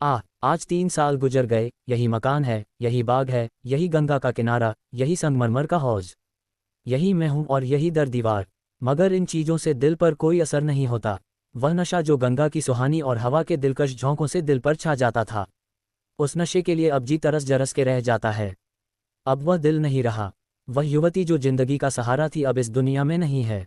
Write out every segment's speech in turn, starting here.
आज 3 साल गुजर गए। यही मकान है, यही बाग है, यही गंगा का किनारा, यही संगमरमर का हौज, यही मैं हूँ और यही दर दीवार। मगर इन चीज़ों से दिल पर कोई असर नहीं होता। वह नशा जो गंगा की सुहानी और हवा के दिलकश झोंकों से दिल पर छा जाता था, उस नशे के लिए अब जी तरस जरस के रह जाता है। अब वह दिल नहीं रहा। वह युवती जो जिंदगी का सहारा थी अब इस दुनिया में नहीं है।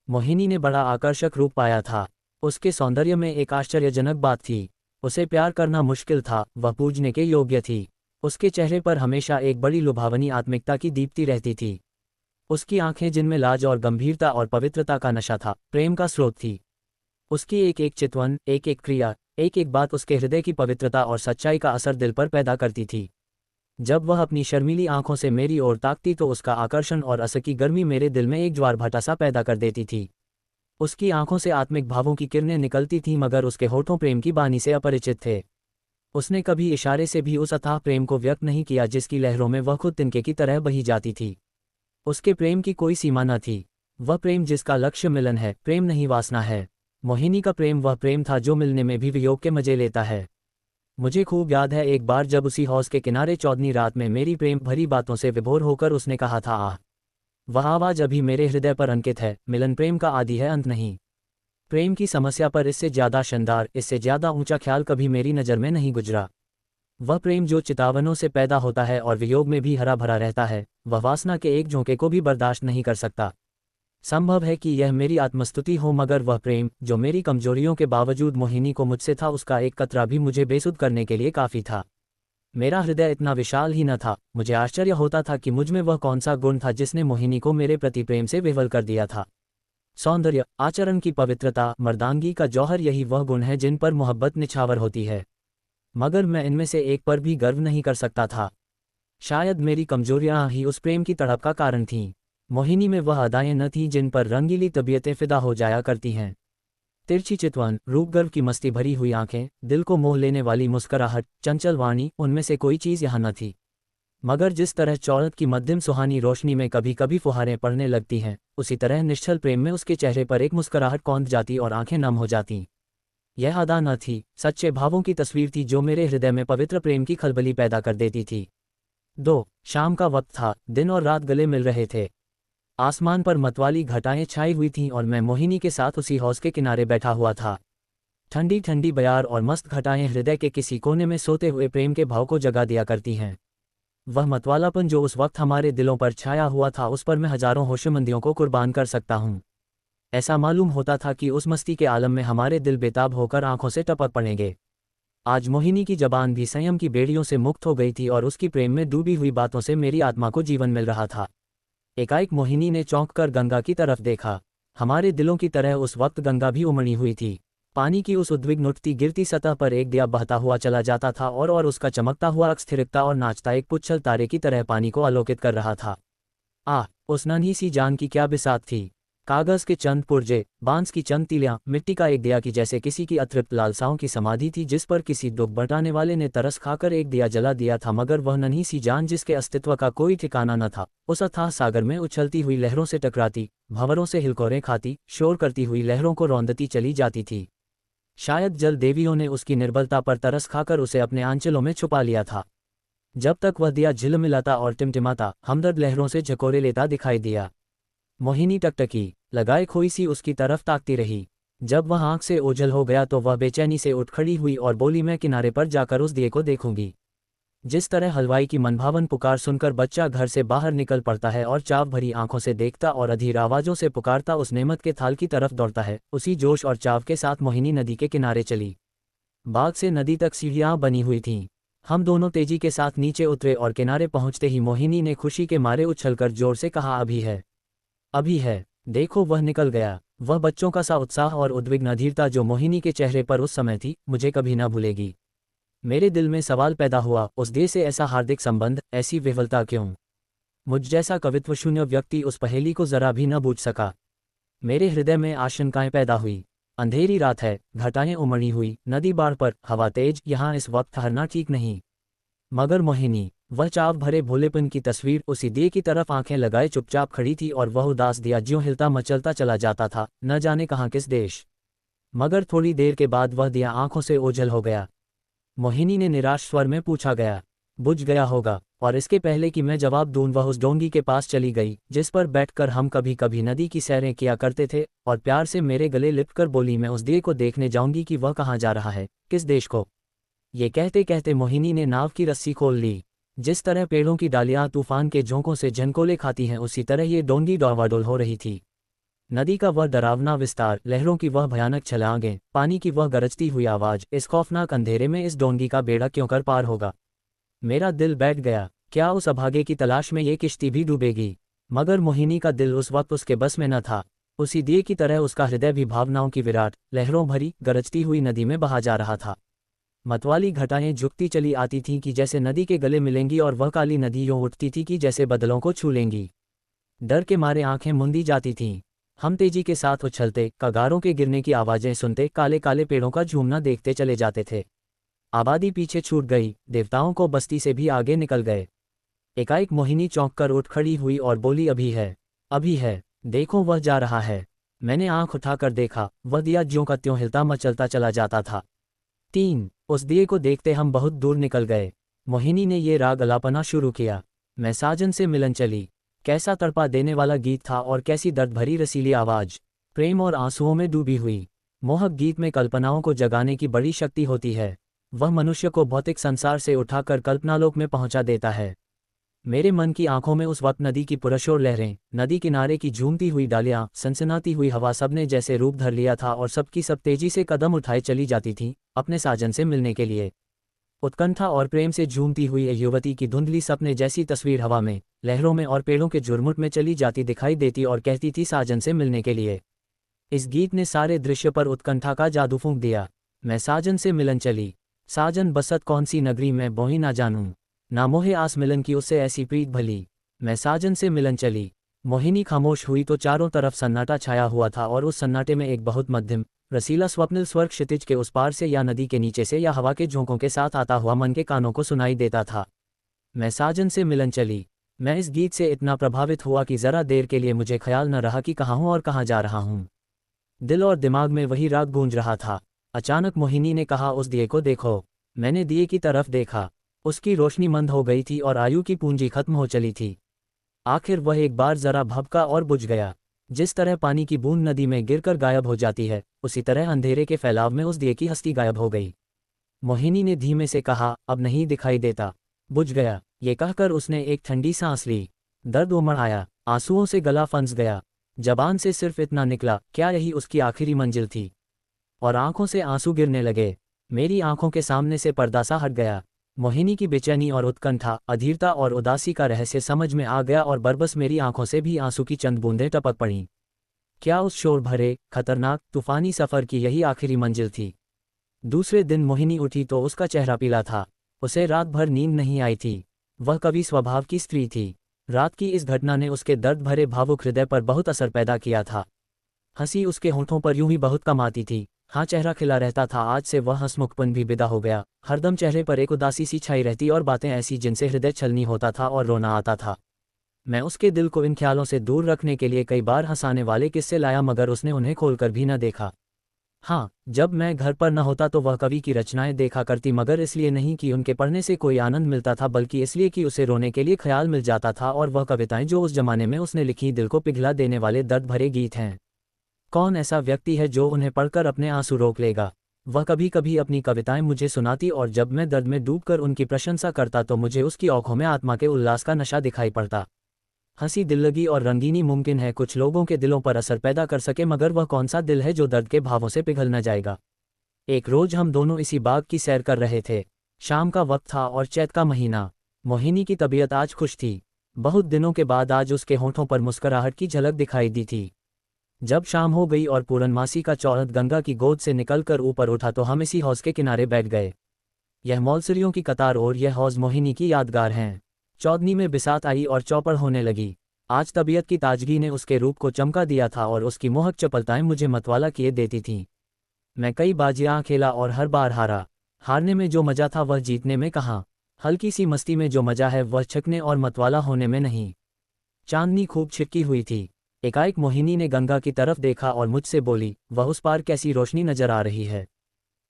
मोहिनी ने बड़ा आकर्षक रूप पाया था। उसके सौंदर्य में एक आश्चर्यजनक बात थी। उसे प्यार करना मुश्किल था, वह पूजने के योग्य थी। उसके चेहरे पर हमेशा एक बड़ी लुभावनी आत्मिकता की दीप्ति रहती थी। उसकी आंखें जिनमें लाज और गंभीरता और पवित्रता का नशा था, प्रेम का स्रोत थी। उसकी एक एक चितवन, एक एक क्रिया, एक एक बात उसके हृदय की पवित्रता और सच्चाई का असर दिल पर पैदा करती थी। जब वह अपनी शर्मीली आंखों से मेरी ओर ताकती तो उसका आकर्षण और असर की गर्मी मेरे दिल में एक ज्वार-भाटा सा पैदा कर देती थी। उसकी आंखों से आत्मिक भावों की किरणें निकलती थीं मगर उसके होठों प्रेम की बानी से अपरिचित थे। उसने कभी इशारे से भी उस अथाह प्रेम को व्यक्त नहीं किया जिसकी लहरों में वह खुद तिनके की तरह बही जाती थी। उसके प्रेम की कोई सीमा न थी। वह प्रेम जिसका लक्ष्य मिलन है, प्रेम नहीं वासना है। मोहिनी का प्रेम वह प्रेम था जो मिलने में भी वियोग के मजे लेता है। मुझे खूब याद है एक बार जब उसी हौज के किनारे चौदहवीं रात में मेरी प्रेम भरी बातों से विभोर होकर उसने कहा था, आह, वह आवाज़ अभी मेरे हृदय पर अंकित है। मिलन प्रेम का आदि है, अंत नहीं। प्रेम की समस्या पर इससे ज़्यादा शानदार, इससे ज़्यादा ऊंचा ख्याल कभी मेरी नज़र में नहीं गुजरा। वह प्रेम जो चितावनों से पैदा होता है और वियोग में भी हरा भरा रहता है, वह वासना के एक झोंके को भी बर्दाश्त नहीं कर सकता। संभव है कि यह मेरी आत्मस्तुति हो मगर वह प्रेम जो मेरी कमजोरियों के बावजूद मोहिनी को मुझसे था, उसका एक कतरा भी मुझे बेसुध करने के लिए काफ़ी था। मेरा हृदय इतना विशाल ही न था। मुझे आश्चर्य होता था कि मुझ में वह कौन सा गुण था जिसने मोहिनी को मेरे प्रति प्रेम से विह्वल कर दिया था। सौंदर्य, आचरण की पवित्रता, मर्दानगी का जौहर, यही वह गुण है जिन पर मोहब्बत निछावर होती है। मगर मैं इनमें से एक पर भी गर्व नहीं कर सकता था। शायद मेरी कमजोरियां ही उस प्रेम की तड़प का कारण थीं। मोहिनी में वह अदाएं न थीं जिन पर रंगीली तबीयतें फिदा हो जाया करती हैं। तिरछी चितवन, रूपगर्व की मस्ती भरी हुई आंखें, दिल को मोह लेने वाली मुस्कुराहट, चंचल वाणी, उनमें से कोई चीज़ यहाँ न थी। मगर जिस तरह चौड़त की मध्यम सुहानी रोशनी में कभी कभी फुहारें पड़ने लगती हैं, उसी तरह निश्चल प्रेम में उसके चेहरे पर एक मुस्कुराहट कौंध जाती और आंखें नम हो जातीं। यह अदा न थी, सच्चे भावों की तस्वीर थी जो मेरे हृदय में पवित्र प्रेम की खलबली पैदा कर देती थी। 2 शाम का वक्त था। दिन और रात गले मिल रहे थे। आसमान पर मतवाली घटाएं छाई हुई थीं और मैं मोहिनी के साथ उसी हौज के किनारे बैठा हुआ था। ठंडी ठंडी बयार और मस्त घटाएं हृदय के किसी कोने में सोते हुए प्रेम के भाव को जगा दिया करती हैं। वह मतवालापन जो उस वक्त हमारे दिलों पर छाया हुआ था, उस पर मैं हजारों होशमंदियों को कुर्बान कर सकता हूँ। ऐसा मालूम होता था कि उस मस्ती के आलम में हमारे दिल बेताब होकर आंखों से टपक पड़ेंगे। आज मोहिनी की जबान भी संयम की बेड़ियों से मुक्त हो गई थी और उसकी प्रेम में डूबी हुई बातों से मेरी आत्मा को जीवन मिल रहा था। एकाएक मोहिनी ने चौंक कर गंगा की तरफ देखा। हमारे दिलों की तरह उस वक्त गंगा भी उमड़ी हुई थी। पानी की उस उद्विग्न उठती गिरती सतह पर एक दिया बहता हुआ चला जाता था और उसका चमकता हुआ अक्स स्थिरता और नाचता एक पुच्छल तारे की तरह पानी को आलोकित कर रहा था। उस नन्ही सी जान की क्या बिसात थी। कागज के चंद पुर्जे, बांस की चंद तीलियां, मिट्टी का एक दिया की जैसे किसी की अतृप्त लालसाओं की समाधि थी जिस पर किसी दुख बटाने वाले ने तरस खाकर एक दिया जला दिया था। मगर वह नन्ही सी जान जिसके अस्तित्व का कोई ठिकाना न था, उस अथाह सागर में उछलती हुई लहरों से टकराती, भंवरों से हिलकोरें खाती, शोर करती हुई लहरों को रौंदती चली जाती थी। शायद जल देवियों ने उसकी निर्बलता पर तरस खाकर उसे अपने आंचलों में छुपा लिया था। जब तक वह दिया झिलमिलाता और टिमटिमाता, हमदर्द लहरों से झकोरे लेता दिखाई दिया। मोहिनी टकटकी लगाए खोई सी उसकी तरफ ताकती रही। जब वह आंख से ओझल हो गया तो वह बेचैनी से उठ खड़ी हुई और बोली, मैं किनारे पर जाकर उस दिए को देखूंगी। जिस तरह हलवाई की मनभावन पुकार सुनकर बच्चा घर से बाहर निकल पड़ता है और चाव भरी आंखों से देखता और अधीर आवाज़ों से पुकारता उस नेमत के थाल की तरफ दौड़ता है, उसी जोश और चाव के साथ मोहिनी नदी के किनारे चली। बाग से नदी तक सीढ़ियां बनी हुई थीं। हम दोनों तेजी के साथ नीचे उतरे और किनारे पहुंचते ही मोहिनी ने खुशी के मारे उछलकर जोर से कहा, अभी है, अभी है। देखो वह निकल गया। वह बच्चों का सा उत्साह और उद्विग्न अधीरता जो मोहिनी के चेहरे पर उस समय थी, मुझे कभी न भूलेगी। मेरे दिल में सवाल पैदा हुआ, उस देह से ऐसा हार्दिक संबंध, ऐसी विह्वलता क्यों? मुझ जैसा कवित्व शून्य व्यक्ति उस पहेली को जरा भी न बूझ सका। मेरे हृदय में आशंकाएं पैदा हुई। अंधेरी रात है, घटाएं उमड़ी हुई, नदी बाढ़ पर, हवा तेज, यहाँ इस वक्त ठहरना ठीक नहीं। मगर मोहिनी, वह चाव भरे भोलेपन की तस्वीर, उसी दिए की तरफ आंखें लगाए चुपचाप खड़ी थी और वह उदास दिया ज्यों हिलता मचलता चला जाता था, न जाने कहाँ किस देश। मगर थोड़ी देर के बाद वह दिया आंखों से ओझल हो गया। मोहिनी ने निराश स्वर में पूछा गया। बुझ गया होगा। और इसके पहले कि मैं जवाब दूं वह उस डोंगी के पास चली गई जिस पर बैठकर हम कभी कभी नदी की सैरें किया करते थे, और प्यार से मेरे गले लिपटकर बोली, मैं उस दिए को देखने जाऊंगी कि वह कहाँ जा रहा है, किस देश को। ये कहते कहते मोहिनी ने नाव की रस्सी खोल ली। जिस तरह पेड़ों की डालियां तूफान के झोंकों से झनकोले खाती हैं, उसी तरह ये डोंगी डौवाडोल हो रही थी। नदी का वह डरावना विस्तार, लहरों की वह भयानक छलांगें, पानी की वह गरजती हुई आवाज, इस खौफनाक अंधेरे में इस डोंगी का बेड़ा क्यों कर पार होगा। मेरा दिल बैठ गया। क्या उस अभागे की तलाश में ये किश्ती भी डूबेगी? मगर मोहिनी का दिल उस वक्त उसके बस में न था। उसी दिए की तरह उसका हृदय भी भावनाओं की विराट लहरों भरी गरजती हुई नदी में बहा जा रहा था। मतवाली घटाएं झुकती चली आती थीं कि जैसे नदी के गले मिलेंगी, और वह काली नदी यूं उठती थी कि जैसे बदलों को छू लेंगी। डर के मारे आंखें मुंदी जाती थीं। हम तेजी के साथ उछलते, कगारों के गिरने की आवाजें सुनते, काले काले पेड़ों का झूमना देखते चले जाते थे। आबादी पीछे छूट गई, देवताओं को बस्ती से भी आगे निकल गए। एकाएक मोहिनी चौंक कर उठ खड़ी हुई और बोली, अभी है, देखो वह जा रहा है। मैंने आंख उठाकर देखा, वह दिया ज्यों का त्यों हिलता मचलता चला जाता था। 3 उस दिए को देखते हम बहुत दूर निकल गए। मोहिनी ने ये राग अलापना शुरू किया। मैं साजन से मिलन चली। कैसा तड़पा देने वाला गीत था, और कैसी दर्द भरी रसीली आवाज, प्रेम और आंसुओं में डूबी हुई। मोहक गीत में कल्पनाओं को जगाने की बड़ी शक्ति होती है। वह मनुष्य को भौतिक संसार से उठाकर कल्पनालोक में पहुंचा देता है। मेरे मन की आंखों में उस वक्त नदी की पुरशोर लहरें, नदी किनारे की झूमती हुई डालियां, सनसनाती हुई हवा, सबने जैसे रूप धर लिया था, और सबकी सब तेजी से कदम उठाए चली जाती थीं अपने साजन से मिलने के लिए। उत्कंठा और प्रेम से झूमती हुई युवती की धुंधली सपने जैसी तस्वीर हवा में, लहरों में और पेड़ों के झुरमुट में चली जाती दिखाई देती और कहती थी साजन से मिलने के लिए। इस गीत ने सारे दृश्य पर उत्कंठा का जादू फूंक दिया। मैं साजन से मिलन चली। साजन बसत कौन सी नगरी में बोही ना जानूं, ना मोहे आस मिलन की उससे ऐसी प्रीत भली। मैं साजन से मिलन चली। मोहिनी खामोश हुई तो चारों तरफ सन्नाटा छाया हुआ था, और उस सन्नाटे में एक बहुत मध्यम रसीला स्वप्निल स्वर्ग क्षितिज के उस पार से, या नदी के नीचे से, या हवा के झोंकों के साथ आता हुआ मन के कानों को सुनाई देता था। मैं साजन से मिलन चली। मैं इस गीत से इतना प्रभावित हुआ कि जरा देर के लिए मुझे ख्याल न रहा कि कहाँ हूँ और कहाँ जा रहा हूँ। दिल और दिमाग में वही राग गूंज रहा था। अचानक मोहिनी ने कहा, उस दिए को देखो। मैंने दिए की तरफ देखा। उसकी रोशनी मंद हो गई थी और आयु की पूंजी खत्म हो चली थी। आखिर वह एक बार जरा भभका और बुझ गया। जिस तरह पानी की बूंद नदी में गिरकर गायब हो जाती है, उसी तरह अंधेरे के फैलाव में उस दिए की हस्ती गायब हो गई। मोहिनी ने धीमे से कहा, अब नहीं दिखाई देता। बुझ गया। ये कहकर उसने एक ठंडी सांस ली। दर्द उमड़ आया, आंसुओं से गला फंस गया। जबान से सिर्फ इतना निकला, क्या यही उसकी आखिरी मंजिल थी? और आंखों से आंसू गिरने लगे। मेरी आंखों के सामने से पर्दा सा हट गया। मोहिनी की बेचैनी और उत्कंठा, अधीरता और उदासी का रहस्य समझ में आ गया, और बरबस मेरी आंखों से भी आंसू की चंद बूंदें टपक पड़ीं। क्या उस शोर भरे, खतरनाक, तूफानी सफ़र की यही आखिरी मंजिल थी? दूसरे दिन मोहिनी उठी तो उसका चेहरा पीला था। उसे रात भर नींद नहीं आई थी। वह कवि स्वभाव की स्त्री थी। रात की इस घटना ने उसके दर्द भरे भावुक हृदय पर बहुत असर पैदा किया था। हंसी उसके होंठों पर यूं ही बहुत कम आती थी। हाँ, चेहरा खिला रहता था। आज से वह हंसमुखपन भी विदा हो गया। हरदम चेहरे पर एक उदासी सी छाई रहती, और बातें ऐसी जिनसे हृदय छलनी होता था और रोना आता था। मैं उसके दिल को इन ख्यालों से दूर रखने के लिए कई बार हंसाने वाले किस्से लाया, मगर उसने उन्हें खोलकर भी न देखा। हाँ, जब मैं घर पर न होता तो वह कवि की रचनाएं देखा करती, मगर इसलिए नहीं कि उनके पढ़ने से कोई आनंद मिलता था, बल्कि इसलिए कि उसे रोने के लिए ख्याल मिल जाता था। और वह कविताएं जो उस जमाने में उसने लिखी, दिल को पिघला देने वाले दर्द भरे गीत हैं। कौन ऐसा व्यक्ति है जो उन्हें पढ़कर अपने आंसू रोक लेगा? वह कभी कभी अपनी कविताएं मुझे सुनाती, और जब मैं दर्द में डूबकर उनकी प्रशंसा करता तो मुझे उसकी आंखों में आत्मा के उल्लास का नशा दिखाई पड़ता। हंसी दिल्लगी और रंगीनी मुमकिन है कुछ लोगों के दिलों पर असर पैदा कर सके, मगर वह कौन सा दिल है जो दर्द के भावों से पिघल न जाएगा? एक रोज हम दोनों इसी बाग की सैर कर रहे थे। शाम का वक्त था और चैत का महीना। मोहिनी की तबीयत आज खुश थी। बहुत दिनों के बाद आज उसके होंठों पर मुस्कुराहट की झलक दिखाई दी थी। जब शाम हो गई और पूर्णमासी का चौरद गंगा की गोद से निकलकर ऊपर उठा तो हम इसी हौज के किनारे बैठ गए। यह मौलसरियों की कतार और यह हौज मोहिनी की यादगार हैं। चौदनी में बिसात आई और चौपड़ होने लगी। आज तबीयत की ताजगी ने उसके रूप को चमका दिया था, और उसकी मोहक चपलताएं मुझे मतवाला किए देती थीं। मैं कई बाजियां खेला और हर बार हारा। हारने में जो मजा था वह जीतने में कहाँ। हल्की सी मस्ती में जो मजा है वह छकने और मतवाला होने में नहीं। चांदनी खूब छिटकी हुई थी। एकाएक मोहिनी ने गंगा की तरफ देखा और मुझसे बोली, वह उस पार कैसी रोशनी नजर आ रही है।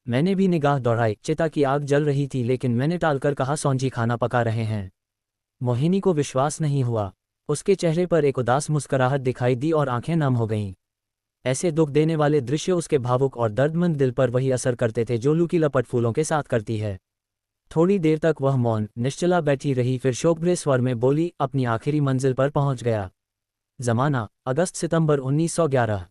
मैंने भी निगाह दौड़ाई, चिता की आग जल रही थी, लेकिन मैंने टालकर कहा, सौंजी खाना पका रहे हैं। मोहिनी को विश्वास नहीं हुआ। उसके चेहरे पर एक उदास मुस्कुराहट दिखाई दी और आंखें नम हो गईं। ऐसे दुख देने वाले दृश्य उसके भावुक और दर्दमंद दिल पर वही असर करते थे जो लू की लपट फूलों के साथ करती है। थोड़ी देर तक वह मौन निश्चला बैठी रही, फिर शोकभरे स्वर में बोली, अपनी आखिरी मंजिल पर पहुंच गया। जमाना, अगस्त सितंबर 1911।